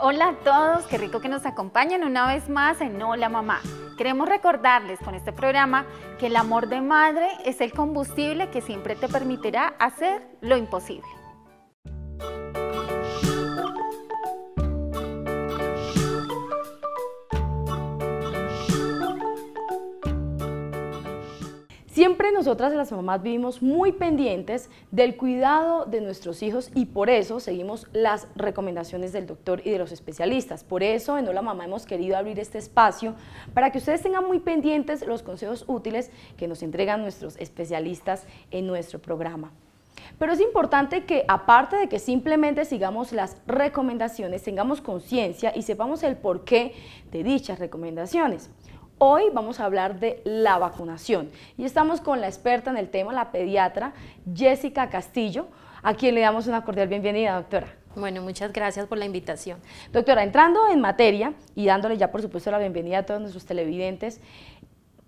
Hola a todos, qué rico que nos acompañen una vez más en Hola Mamá. Queremos recordarles con este programa que el amor de madre es el combustible que siempre te permitirá hacer lo imposible. Siempre nosotras las mamás vivimos muy pendientes del cuidado de nuestros hijos y por eso seguimos las recomendaciones del doctor y de los especialistas. Por eso en Hola Mamá hemos querido abrir este espacio para que ustedes tengan muy pendientes los consejos útiles que nos entregan nuestros especialistas en nuestro programa. Pero es importante que, aparte de que simplemente sigamos las recomendaciones, tengamos conciencia y sepamos el porqué de dichas recomendaciones. Hoy vamos a hablar de la vacunación y estamos con la experta en el tema, la pediatra Jessica Castillo, a quien le damos una cordial bienvenida, doctora. Bueno, muchas gracias por la invitación. Doctora, entrando en materia y dándole ya por supuesto la bienvenida a todos nuestros televidentes,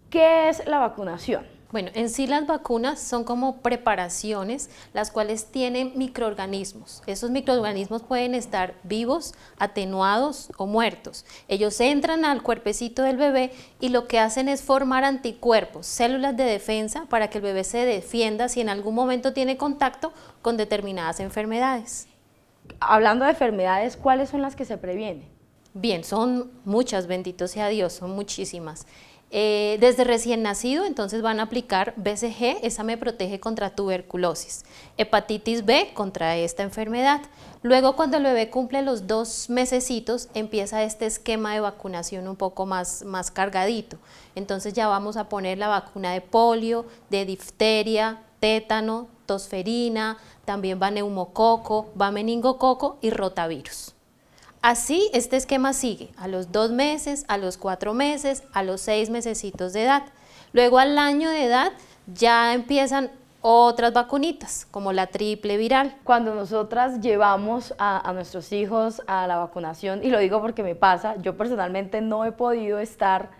¿qué es la vacunación? Bueno, en sí las vacunas son como preparaciones las cuales tienen microorganismos. Esos microorganismos pueden estar vivos, atenuados o muertos. Ellos entran al cuerpecito del bebé y lo que hacen es formar anticuerpos, células de defensa para que el bebé se defienda si en algún momento tiene contacto con determinadas enfermedades. Hablando de enfermedades, ¿cuáles son las que se previenen? Bien, son muchas, bendito sea Dios, son muchísimas. Desde recién nacido, entonces van a aplicar BCG, esa me protege contra tuberculosis, hepatitis B contra esta enfermedad. Luego, cuando el bebé cumple los 2 mesecitos, empieza este esquema de vacunación un poco más cargadito. Entonces ya vamos a poner la vacuna de polio, de difteria, tétano, tosferina, también va neumococo, va meningococo y rotavirus. Así este esquema sigue a los 2 meses, a los 4 meses, a los 6 mesecitos de edad. Luego al año de edad ya empiezan otras vacunitas como la triple viral. Cuando nosotras llevamos a nuestros hijos a la vacunación, y lo digo porque me pasa, yo personalmente no he podido estar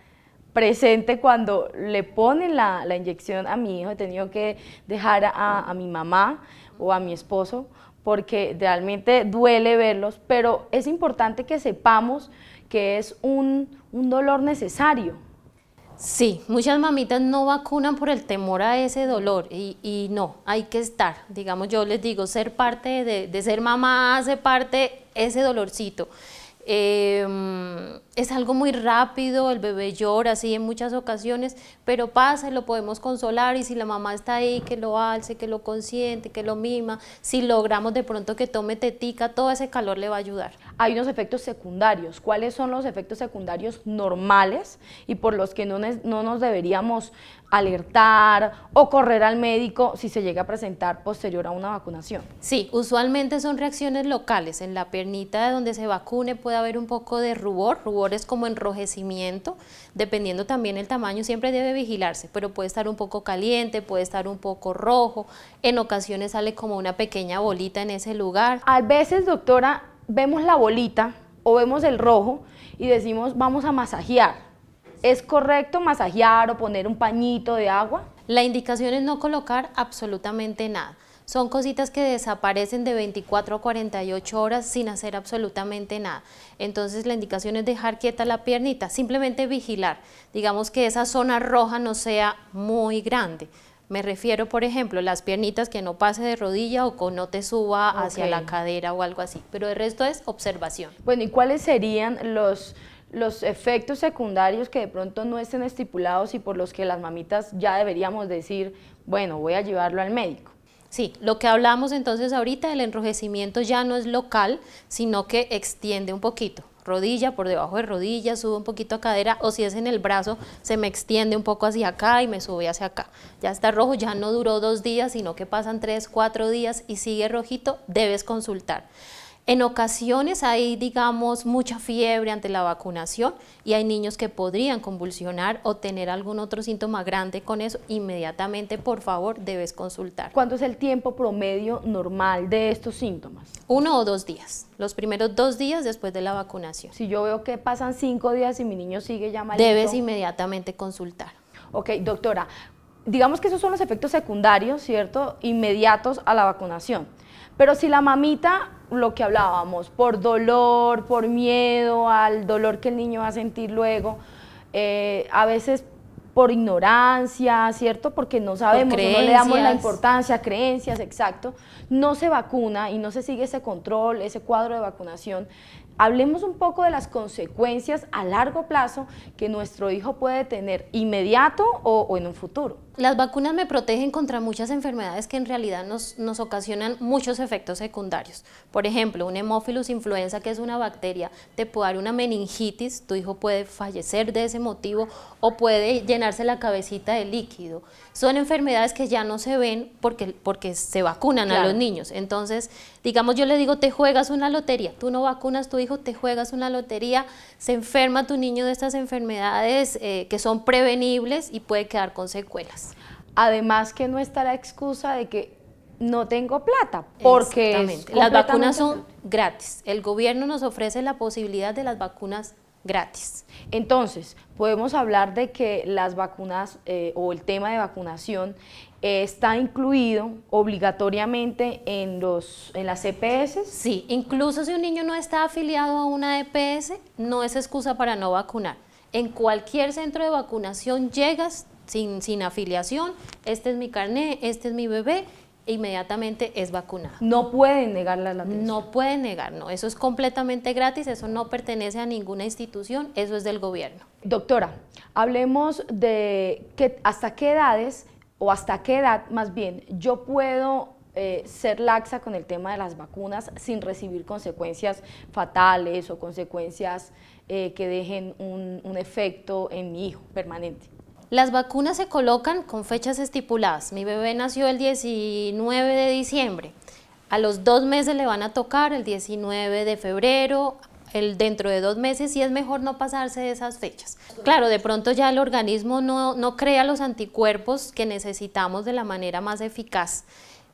presente cuando le ponen la inyección a mi hijo, he tenido que dejar a mi mamá o a mi esposo porque realmente duele verlos, pero es importante que sepamos que es un dolor necesario. Sí, muchas mamitas no vacunan por el temor a ese dolor y no, hay que estar, digamos yo les digo, ser parte de ser mamá hace parte ese dolorcito. Es algo muy rápido, el bebé llora así en muchas ocasiones, pero pasa y lo podemos consolar y si la mamá está ahí, que lo alce, que lo consiente, que lo mima, si logramos de pronto que tome tetica, todo ese calor le va a ayudar. Hay unos efectos secundarios. ¿Cuáles son los efectos secundarios normales y por los que no nos deberíamos alertar o correr al médico si se llega a presentar posterior a una vacunación? Sí, usualmente son reacciones locales. En la piernita de donde se vacune puede haber un poco de rubor. Rubor es como enrojecimiento, dependiendo también el tamaño, siempre debe vigilarse, pero puede estar un poco caliente, puede estar un poco rojo, en ocasiones sale como una pequeña bolita en ese lugar. A veces, doctora, vemos la bolita o vemos el rojo y decimos vamos a masajear. ¿Es correcto masajear o poner un pañito de agua? La indicación es no colocar absolutamente nada. Son cositas que desaparecen de 24 a 48 horas sin hacer absolutamente nada. Entonces la indicación es dejar quieta la piernita, simplemente vigilar. Digamos que esa zona roja no sea muy grande. Me refiero, por ejemplo, las piernitas que no pase de rodilla o que no te suba hacia la cadera o algo así. Pero el resto es observación. Bueno, ¿y cuáles serían los efectos secundarios que de pronto no estén estipulados y por los que las mamitas ya deberíamos decir, bueno, voy a llevarlo al médico? Sí, lo que hablamos entonces ahorita, el enrojecimiento ya no es local, sino que extiende un poquito. Rodilla, por debajo de rodilla, sube un poquito a cadera, o si es en el brazo, se me extiende un poco hacia acá y me sube hacia acá. Ya está rojo, ya no duró 2 días, sino que pasan 3, 4 días y sigue rojito, debes consultar. En ocasiones hay, digamos, mucha fiebre ante la vacunación y hay niños que podrían convulsionar o tener algún otro síntoma grande con eso, inmediatamente, por favor, debes consultar. ¿Cuánto es el tiempo promedio normal de estos síntomas? 1 o 2 días, los primeros 2 días después de la vacunación. Si yo veo que pasan 5 días y mi niño sigue ya malito, debes inmediatamente consultar. Ok, doctora, digamos que esos son los efectos secundarios, ¿cierto?, inmediatos a la vacunación. Pero si la mamita, lo que hablábamos, por dolor, por miedo al dolor que el niño va a sentir luego, a veces por ignorancia, ¿cierto? Porque no sabemos, no le damos la importancia, creencias, exacto, no se vacuna y no se sigue ese control, ese cuadro de vacunación. Hablemos un poco de las consecuencias a largo plazo que nuestro hijo puede tener inmediato o en un futuro. Las vacunas me protegen contra muchas enfermedades que en realidad nos ocasionan muchos efectos secundarios. Por ejemplo, un Haemophilus influenza, que es una bacteria, te puede dar una meningitis, tu hijo puede fallecer de ese motivo o puede llenarse la cabecita de líquido. Son enfermedades que ya no se ven porque se vacunan a los niños. Entonces, digamos, yo le digo, te juegas una lotería, tú no vacunas a tu hijo, te juegas una lotería, se enferma tu niño de estas enfermedades que son prevenibles y puede quedar con secuelas. Además que no está la excusa de que no tengo plata, porque las vacunas son gratis. El gobierno nos ofrece la posibilidad de las vacunas gratis. Entonces, podemos hablar de que las vacunas o el tema de vacunación está incluido obligatoriamente en las EPS. Sí, incluso si un niño no está afiliado a una EPS, no es excusa para no vacunar. En cualquier centro de vacunación llegas sin afiliación, este es mi carné, este es mi bebé, e inmediatamente es vacunado. No pueden negarle la atención. No pueden negar, no, eso es completamente gratis, eso no pertenece a ninguna institución, eso es del gobierno. Doctora, hablemos de hasta qué edades, o hasta qué edad más bien, yo puedo ser laxa con el tema de las vacunas sin recibir consecuencias fatales o consecuencias que dejen un efecto en mi hijo permanente. Las vacunas se colocan con fechas estipuladas. Mi bebé nació el 19 de diciembre. A los 2 meses le van a tocar el 19 de febrero, dentro de 2 meses, y es mejor no pasarse de esas fechas. Claro, de pronto ya el organismo no crea los anticuerpos que necesitamos de la manera más eficaz.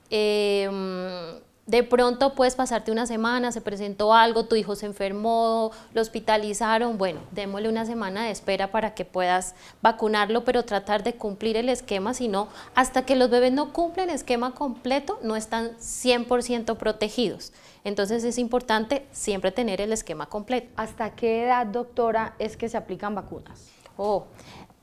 De pronto puedes pasarte una semana, se presentó algo, tu hijo se enfermó, lo hospitalizaron, bueno, démosle una semana de espera para que puedas vacunarlo, pero tratar de cumplir el esquema, si no, hasta que los bebés no cumplen el esquema completo, no están 100% protegidos. Entonces es importante siempre tener el esquema completo. ¿Hasta qué edad, doctora, es que se aplican vacunas?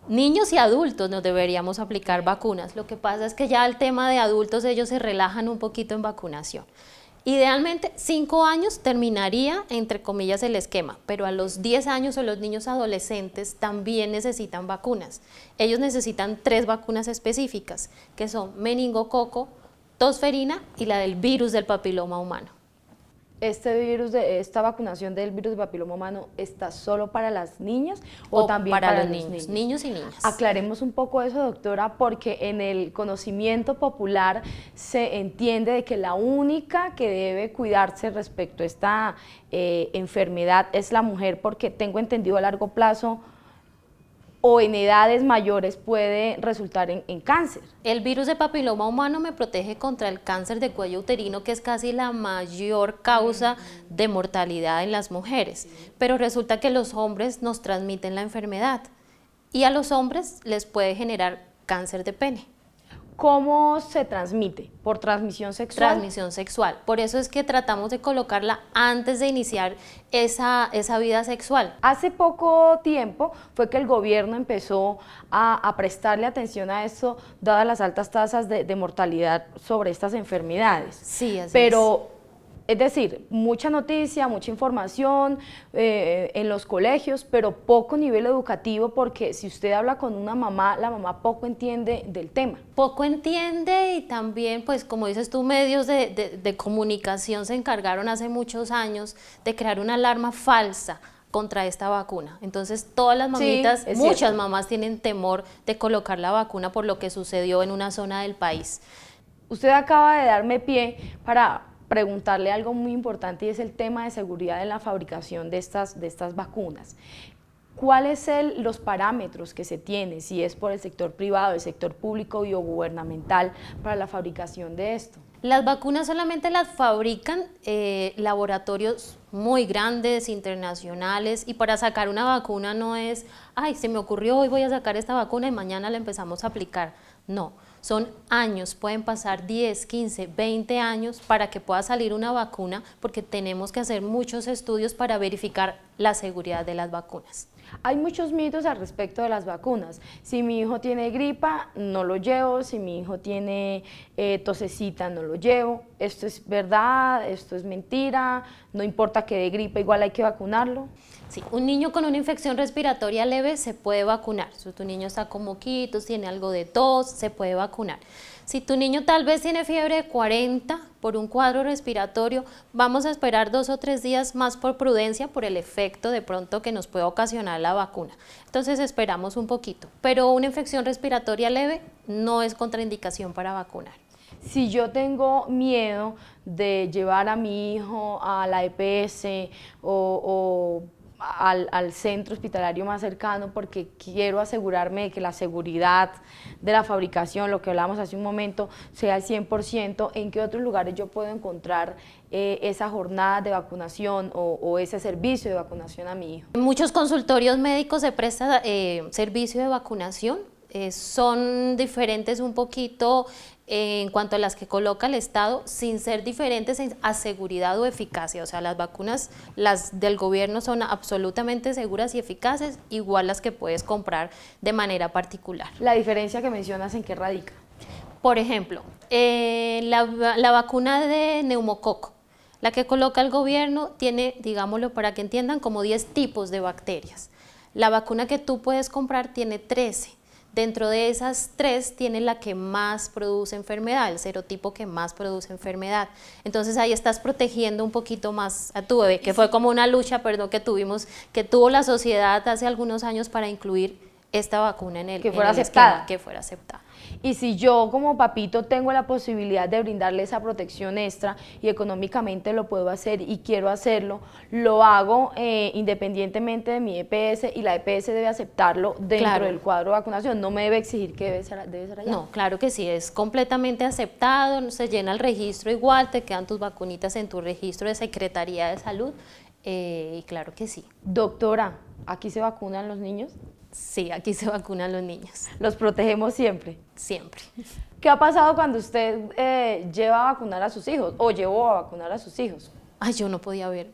Niños y adultos nos deberíamos aplicar vacunas. Lo que pasa es que ya el tema de adultos, ellos se relajan un poquito en vacunación. Idealmente 5 años terminaría, entre comillas, el esquema, pero a los 10 años o los niños adolescentes también necesitan vacunas. Ellos necesitan 3 vacunas específicas, que son meningococo, tosferina y la del virus del papiloma humano. ¿Esta vacunación del virus del papiloma humano está solo para las niñas o también para los niños? Niños y niñas. Aclaremos un poco eso, doctora, porque en el conocimiento popular se entiende de que la única que debe cuidarse respecto a esta enfermedad es la mujer, porque tengo entendido a largo plazo o en edades mayores puede resultar en cáncer. El virus de papiloma humano me protege contra el cáncer de cuello uterino, que es casi la mayor causa de mortalidad en las mujeres, pero resulta que los hombres nos transmiten la enfermedad y a los hombres les puede generar cáncer de pene. ¿Cómo se transmite? ¿Por transmisión sexual? Transmisión sexual. Por eso es que tratamos de colocarla antes de iniciar esa vida sexual. Hace poco tiempo fue que el gobierno empezó a prestarle atención a esto, dadas las altas tasas de mortalidad sobre estas enfermedades. Sí, así Pero es decir, mucha noticia, mucha información en los colegios, pero poco nivel educativo, porque si usted habla con una mamá, la mamá poco entiende del tema. Poco entiende, y también, pues como dices tú, medios de comunicación se encargaron hace muchos años de crear una alarma falsa contra esta vacuna. Entonces todas las mamitas, muchas mamás tienen temor de colocar la vacuna por lo que sucedió en una zona del país. Usted acaba de darme pie para preguntarle algo muy importante, y es el tema de seguridad en la fabricación de estas vacunas. ¿Cuáles son los parámetros que se tienen, si es por el sector privado, el sector público o gubernamental, para la fabricación de esto? Las vacunas solamente las fabrican laboratorios muy grandes, internacionales, y para sacar una vacuna no es, ay, se me ocurrió, hoy voy a sacar esta vacuna y mañana la empezamos a aplicar. No, son años, pueden pasar 10, 15, 20 años para que pueda salir una vacuna, porque tenemos que hacer muchos estudios para verificar la seguridad de las vacunas. Hay muchos mitos al respecto de las vacunas. Si mi hijo tiene gripa, no lo llevo. Si mi hijo tiene tosecita, no lo llevo. ¿Esto es verdad? ¿Esto es mentira? No importa que dé gripa, igual hay que vacunarlo. Sí, un niño con una infección respiratoria leve se puede vacunar. Si tu niño está con moquitos, tiene algo de tos, se puede vacunar. Si tu niño tal vez tiene fiebre de 40 por un cuadro respiratorio, vamos a esperar 2 o 3 días más por prudencia, por el efecto de pronto que nos puede ocasionar la vacuna. Entonces esperamos un poquito, pero una infección respiratoria leve no es contraindicación para vacunar. Si yo tengo miedo de llevar a mi hijo a la EPS o al centro hospitalario más cercano porque quiero asegurarme de que la seguridad de la fabricación, lo que hablábamos hace un momento, sea al 100%, ¿en qué otros lugares yo puedo encontrar esa jornada de vacunación o ese servicio de vacunación a mi hijo? En muchos consultorios médicos se presta servicio de vacunación, son diferentes un poquito en cuanto a las que coloca el Estado, sin ser diferentes a seguridad o eficacia. O sea, las vacunas, las del gobierno, son absolutamente seguras y eficaces, igual las que puedes comprar de manera particular. ¿La diferencia que mencionas en qué radica? Por ejemplo, la vacuna de neumococo, la que coloca el gobierno, tiene, digámoslo para que entiendan, como 10 tipos de bacterias. La vacuna que tú puedes comprar tiene 13. Dentro de esas 3 tiene la que más produce enfermedad, el serotipo que más produce enfermedad. Entonces ahí estás protegiendo un poquito más a tu bebé, que fue como una lucha, perdón, que tuvo la sociedad hace algunos años para incluir esta vacuna en el que fuera aceptada. Que fuera aceptada. Y si yo como papito tengo la posibilidad de brindarle esa protección extra y económicamente lo puedo hacer y quiero hacerlo, lo hago independientemente de mi EPS, y la EPS debe aceptarlo dentro del cuadro de vacunación, no me debe exigir que debe ser allá. No, claro que sí, es completamente aceptado, se llena el registro igual, te quedan tus vacunitas en tu registro de Secretaría de Salud, y claro que sí. Doctora, ¿aquí se vacunan los niños? Sí, aquí se vacunan los niños. ¿Los protegemos siempre? Siempre. ¿Qué ha pasado cuando usted lleva a vacunar a sus hijos o llevó a vacunar a sus hijos? Ay, yo no podía ver.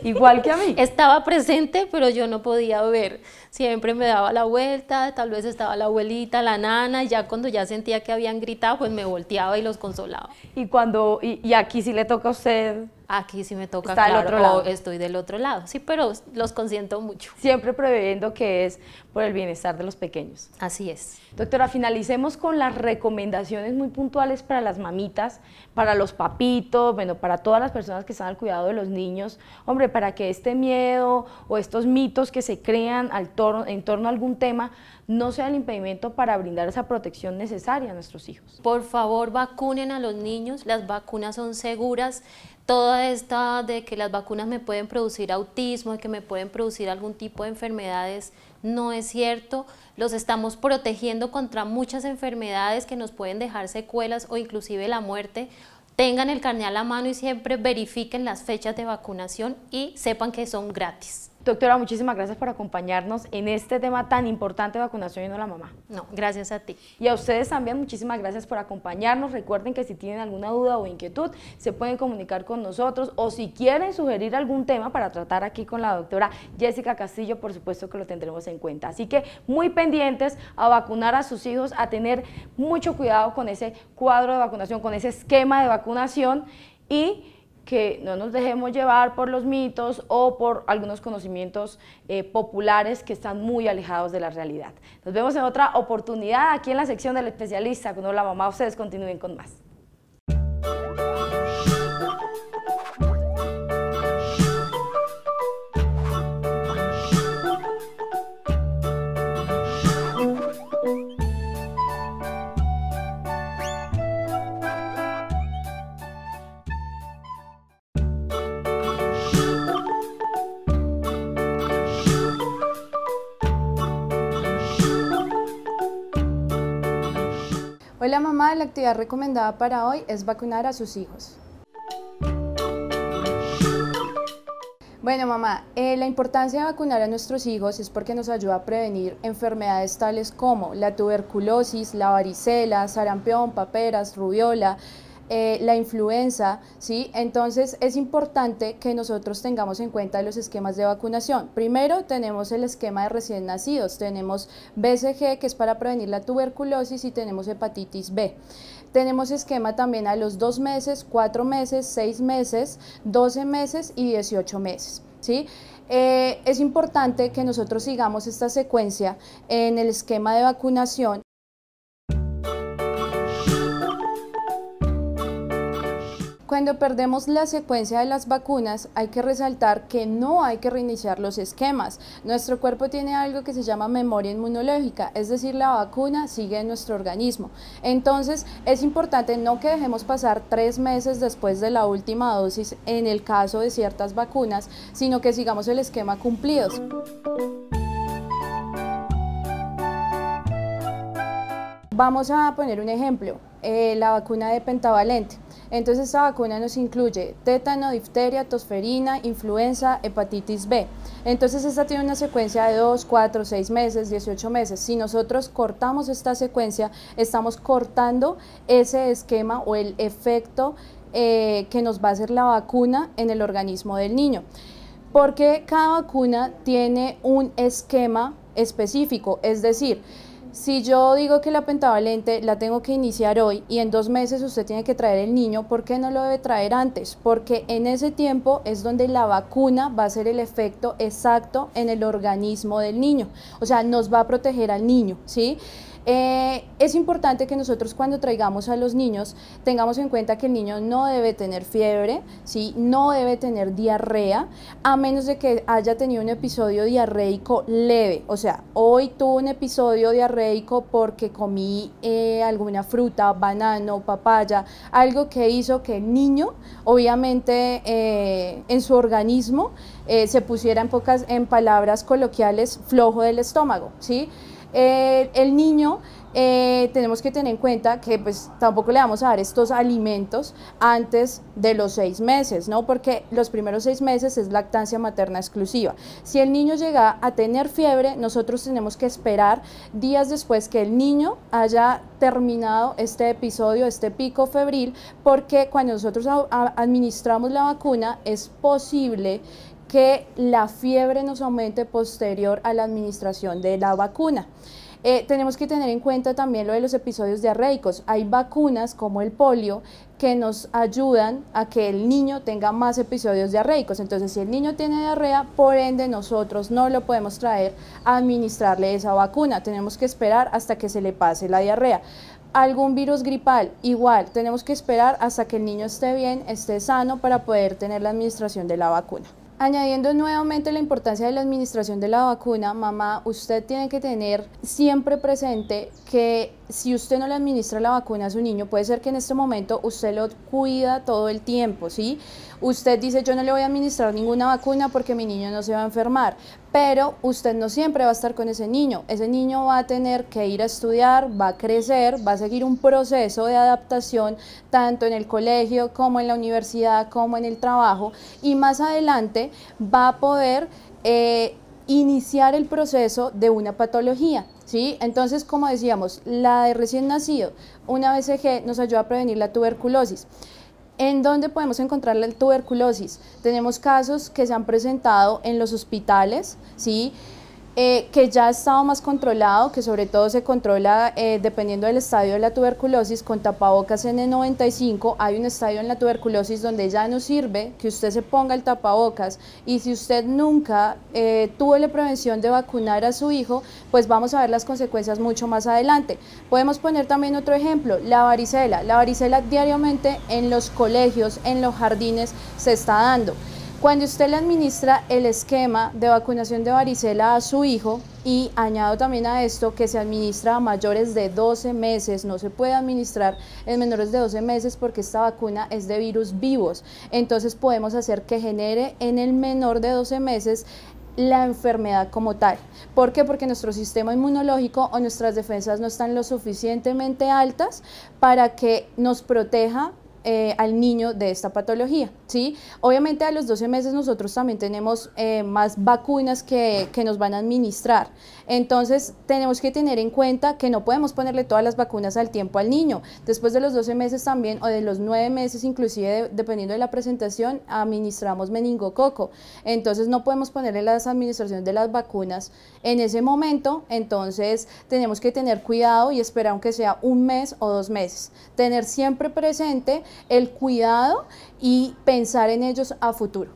Igual que a mí. Estaba presente, pero yo no podía ver. Siempre me daba la vuelta, tal vez estaba la abuelita, la nana, y ya cuando ya sentía que habían gritado, pues me volteaba y los consolaba. Y aquí sí le toca a usted. Aquí sí me toca, está del otro lado. Estoy del otro lado, sí, pero los consiento mucho. Siempre previendo que es por el bienestar de los pequeños. Así es. Doctora, finalicemos con las recomendaciones muy puntuales para las mamitas, para los papitos, bueno, para todas las personas que están al cuidado de los niños, hombre, para que este miedo o estos mitos que se crean en torno a algún tema no sea el impedimento para brindar esa protección necesaria a nuestros hijos. Por favor, vacunen a los niños, las vacunas son seguras. Toda esta de que las vacunas me pueden producir autismo, de que me pueden producir algún tipo de enfermedades, no es cierto. Los estamos protegiendo contra muchas enfermedades que nos pueden dejar secuelas o inclusive la muerte. Tengan el carné a la mano y siempre verifiquen las fechas de vacunación y sepan que son gratis. Doctora, muchísimas gracias por acompañarnos en este tema tan importante de vacunación y no la mamá. No, gracias a ti. Y a ustedes también, muchísimas gracias por acompañarnos. Recuerden que si tienen alguna duda o inquietud, se pueden comunicar con nosotros, o si quieren sugerir algún tema para tratar aquí con la doctora Jessica Castillo, por supuesto que lo tendremos en cuenta. Así que muy pendientes a vacunar a sus hijos, a tener mucho cuidado con ese cuadro de vacunación, con ese esquema de vacunación, y que no nos dejemos llevar por los mitos o por algunos conocimientos populares que están muy alejados de la realidad. Nos vemos en otra oportunidad aquí en la sección del especialista con Hola Mamá. Ustedes continúen con más. Hola mamá, la actividad recomendada para hoy es vacunar a sus hijos. Bueno, mamá, la importancia de vacunar a nuestros hijos es porque nos ayuda a prevenir enfermedades tales como la tuberculosis, la varicela, sarampión, paperas, rubiola, la influenza, ¿sí? Entonces es importante que nosotros tengamos en cuenta los esquemas de vacunación. Primero tenemos el esquema de recién nacidos, tenemos BCG, que es para prevenir la tuberculosis, y tenemos hepatitis B. Tenemos esquema también a los 2 meses, 4 meses, 6 meses, 12 meses y 18 meses, ¿sí? Es importante que nosotros sigamos esta secuencia en el esquema de vacunación. Cuando perdemos la secuencia de las vacunas, hay que resaltar que no hay que reiniciar los esquemas. Nuestro cuerpo tiene algo que se llama memoria inmunológica, es decir, la vacuna sigue en nuestro organismo. Entonces, es importante no que dejemos pasar 3 meses después de la última dosis en el caso de ciertas vacunas, sino que sigamos el esquema cumplidos. Vamos a poner un ejemplo, la vacuna de pentavalente. Entonces esta vacuna nos incluye tétano, difteria, tosferina, influenza, hepatitis B. Entonces esta tiene una secuencia de 2, 4, 6 meses, 18 meses. Si nosotros cortamos esta secuencia, estamos cortando ese esquema o el efecto que nos va a hacer la vacuna en el organismo del niño. Porque cada vacuna tiene un esquema específico, es decir, si yo digo que la pentavalente la tengo que iniciar hoy y en 2 meses usted tiene que traer el niño, ¿por qué no lo debe traer antes? Porque en ese tiempo es donde la vacuna va a hacer el efecto exacto en el organismo del niño, o sea, nos va a proteger al niño, ¿sí? Es importante que nosotros cuando traigamos a los niños tengamos en cuenta que el niño no debe tener fiebre, ¿sí? No debe tener diarrea, a menos de que haya tenido un episodio diarreico leve. O sea, hoy tuvo un episodio diarreico porque comí alguna fruta, banano, papaya, algo que hizo que el niño, obviamente en su organismo, se pusiera en palabras coloquiales flojo del estómago, ¿sí? El niño tenemos que tener en cuenta que pues tampoco le vamos a dar estos alimentos antes de los 6 meses, ¿no? Porque los primeros 6 meses es lactancia materna exclusiva. Si el niño llega a tener fiebre, nosotros tenemos que esperar días después que el niño haya terminado este episodio, este pico febril, porque cuando nosotros administramos la vacuna es posible que la fiebre nos aumente posterior a la administración de la vacuna. Tenemos que tener en cuenta también lo de los episodios diarreicos. Hay vacunas como el polio que nos ayudan a que el niño tenga más episodios diarreicos. Entonces, si el niño tiene diarrea, por ende nosotros no lo podemos traer a administrarle esa vacuna. Tenemos que esperar hasta que se le pase la diarrea. Algún virus gripal, igual, tenemos que esperar hasta que el niño esté bien, esté sano para poder tener la administración de la vacuna. Añadiendo nuevamente la importancia de la administración de la vacuna, mamá, usted tiene que tener siempre presente que si usted no le administra la vacuna a su niño, puede ser que en este momento usted lo cuida todo el tiempo, ¿sí? Usted dice, yo no le voy a administrar ninguna vacuna porque mi niño no se va a enfermar, pero usted no siempre va a estar con ese niño va a tener que ir a estudiar, va a crecer, va a seguir un proceso de adaptación tanto en el colegio como en la universidad como en el trabajo, y más adelante va a poder iniciar el proceso de una patología, ¿sí? Entonces, como decíamos, la de recién nacido, una BCG nos ayuda a prevenir la tuberculosis. ¿En dónde podemos encontrar la tuberculosis? Tenemos casos que se han presentado en los hospitales, ¿sí? Que ya ha estado más controlado, que sobre todo se controla dependiendo del estadio de la tuberculosis con tapabocas N95. Hay un estadio en la tuberculosis donde ya no sirve que usted se ponga el tapabocas, y si usted nunca tuvo la prevención de vacunar a su hijo, pues vamos a ver las consecuencias mucho más adelante. Podemos poner también otro ejemplo, la varicela. La varicela diariamente en los colegios, en los jardines se está dando. Cuando usted le administra el esquema de vacunación de varicela a su hijo, y añado también a esto que se administra a mayores de 12 meses, no se puede administrar en menores de 12 meses porque esta vacuna es de virus vivos, entonces podemos hacer que genere en el menor de 12 meses la enfermedad como tal. ¿Por qué? Porque nuestro sistema inmunológico o nuestras defensas no están lo suficientemente altas para que nos proteja al niño de esta patología, ¿sí? Obviamente a los 12 meses nosotros también tenemos más vacunas que nos van a administrar. Entonces tenemos que tener en cuenta que no podemos ponerle todas las vacunas al tiempo al niño. Después de los 12 meses también, o de los 9 meses inclusive, dependiendo de la presentación, administramos meningococo. Entonces no podemos ponerle las administraciones de las vacunas en ese momento, entonces tenemos que tener cuidado y esperar aunque sea un mes o 2 meses. Tener siempre presente el cuidado y pensar en ellos a futuro.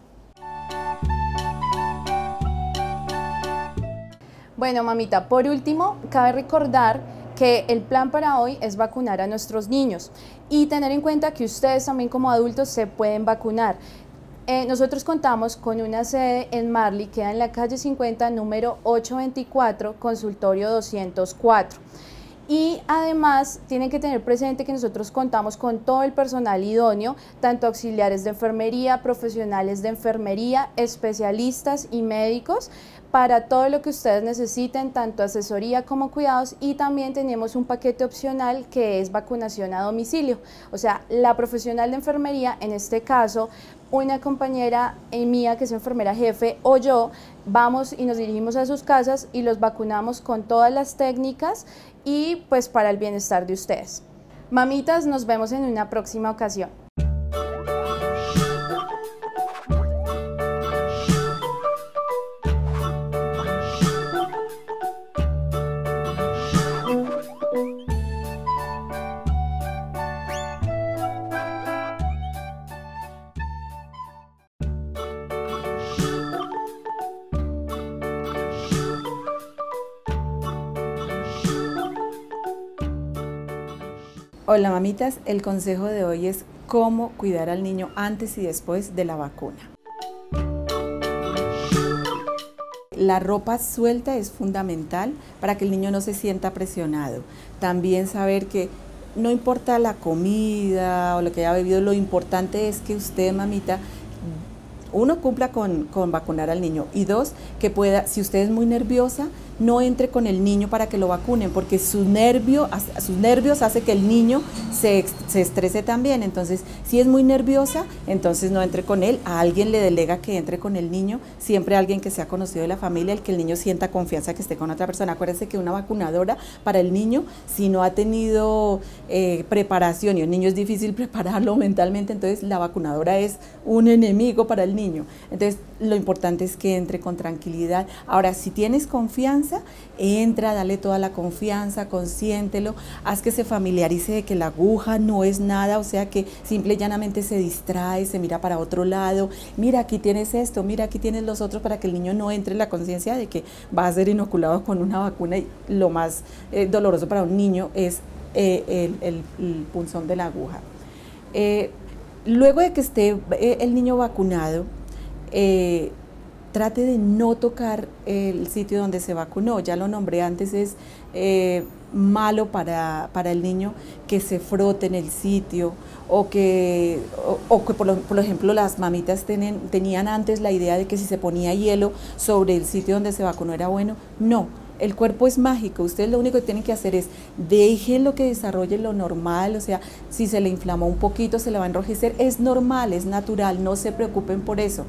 Bueno, mamita, por último, cabe recordar que el plan para hoy es vacunar a nuestros niños y tener en cuenta que ustedes también como adultos se pueden vacunar. Nosotros contamos con una sede en Marley, queda en la calle 50, número 824, consultorio 204. Y además tienen que tener presente que nosotros contamos con todo el personal idóneo, tanto auxiliares de enfermería, profesionales de enfermería, especialistas y médicos, para todo lo que ustedes necesiten, tanto asesoría como cuidados, y también tenemos un paquete opcional que es vacunación a domicilio. O sea, la profesional de enfermería, en este caso, una compañera mía que es enfermera jefe o yo, vamos y nos dirigimos a sus casas y los vacunamos con todas las técnicas y pues para el bienestar de ustedes. Mamitas, nos vemos en una próxima ocasión. Hola mamitas, el consejo de hoy es cómo cuidar al niño antes y después de la vacuna. La ropa suelta es fundamental para que el niño no se sienta presionado. También saber que no importa la comida o lo que haya bebido, lo importante es que usted, mamita, uno, cumpla con vacunar al niño, y dos, que pueda, si usted es muy nerviosa, no entre con el niño para que lo vacunen, porque sus nervios hace que el niño se estrese también. Entonces, si es muy nerviosa, entonces no entre con él, a alguien le delega que entre con el niño, siempre alguien que sea conocido de la familia, el que el niño sienta confianza que esté con otra persona. Acuérdense que una vacunadora para el niño, si no ha tenido preparación, y el niño es difícil prepararlo mentalmente, entonces la vacunadora es un enemigo para el niño. Entonces, lo importante es que entre con tranquilidad. Ahora, si tienes confianza, entra, dale toda la confianza, consiéntelo, haz que se familiarice de que la aguja no es nada, o sea que simple y llanamente se distrae, se mira para otro lado, mira aquí tienes esto, mira aquí tienes los otros, para que el niño no entre en la conciencia de que va a ser inoculado con una vacuna. Y lo más doloroso para un niño es el punzón de la aguja. Luego de que esté el niño vacunado, trate de no tocar el sitio donde se vacunó. Ya lo nombré antes, es malo para el niño que se frote en el sitio, o que por ejemplo las mamitas tenían antes la idea de que si se ponía hielo sobre el sitio donde se vacunó era bueno. No. El cuerpo es mágico, ustedes lo único que tienen que hacer es déjenlo que desarrolle lo normal, o sea, si se le inflamó un poquito, se le va a enrojecer, es normal, es natural, no se preocupen por eso,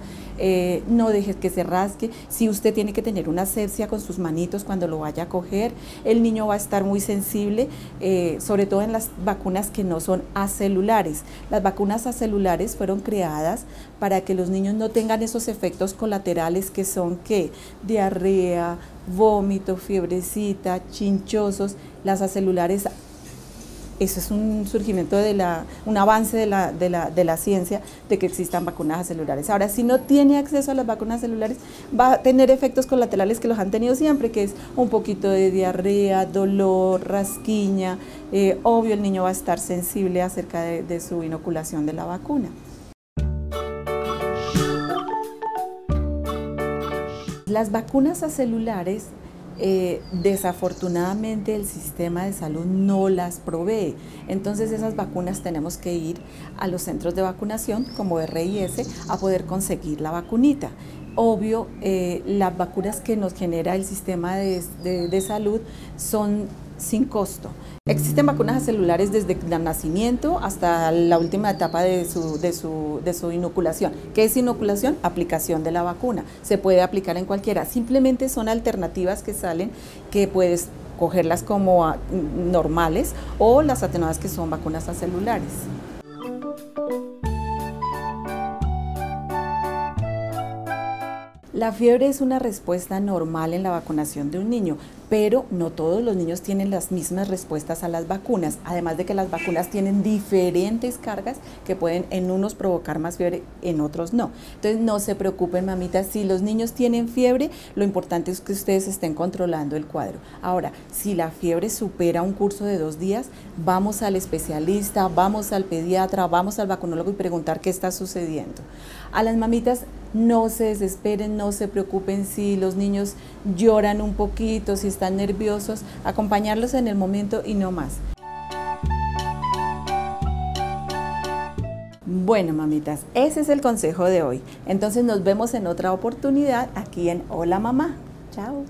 no dejes que se rasque. Si usted tiene que tener una asepsia con sus manitos cuando lo vaya a coger, el niño va a estar muy sensible, sobre todo en las vacunas que no son acelulares. Las vacunas acelulares fueron creadas para que los niños no tengan esos efectos colaterales que son diarrea, vómito, fiebrecita, chinchosos. Las acelulares, eso es un surgimiento un avance de la ciencia, de que existan vacunas acelulares. Ahora, si no tiene acceso a las vacunas acelulares, va a tener efectos colaterales que los han tenido siempre, que es un poquito de diarrea, dolor, rasquiña. Obvio, el niño va a estar sensible acerca de su inoculación de la vacuna. Las vacunas acelulares, desafortunadamente el sistema de salud no las provee. Entonces esas vacunas tenemos que ir a los centros de vacunación como RIS a poder conseguir la vacunita. Obvio, las vacunas que nos genera el sistema de salud son sin costo. Existen vacunas celulares desde el nacimiento hasta la última etapa de su inoculación. ¿Qué es inoculación? Aplicación de la vacuna. Se puede aplicar en cualquiera. Simplemente son alternativas que salen que puedes cogerlas como normales o las atenuadas que son vacunas acelulares. La fiebre es una respuesta normal en la vacunación de un niño, pero no todos los niños tienen las mismas respuestas a las vacunas, además de que las vacunas tienen diferentes cargas que pueden en unos provocar más fiebre, en otros no. Entonces no se preocupen, mamitas, si los niños tienen fiebre, lo importante es que ustedes estén controlando el cuadro. Ahora, si la fiebre supera un curso de 2 días, vamos al especialista, vamos al pediatra, vamos al vacunólogo y preguntar qué está sucediendo. A las mamitas, no se desesperen, no se preocupen si los niños lloran un poquito, si están nerviosos, acompañarlos en el momento y no más. Bueno, mamitas, ese es el consejo de hoy. Entonces nos vemos en otra oportunidad aquí en Hola Mamá. Chao.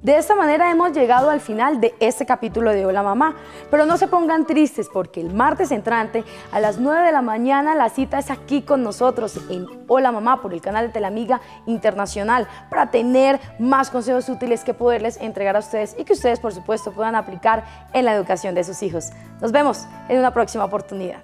De esta manera hemos llegado al final de este capítulo de Hola Mamá, pero no se pongan tristes porque el martes entrante a las 9 de la mañana la cita es aquí con nosotros en Hola Mamá por el canal de Telamiga Internacional para tener más consejos útiles que poderles entregar a ustedes y que ustedes por supuesto puedan aplicar en la educación de sus hijos. Nos vemos en una próxima oportunidad.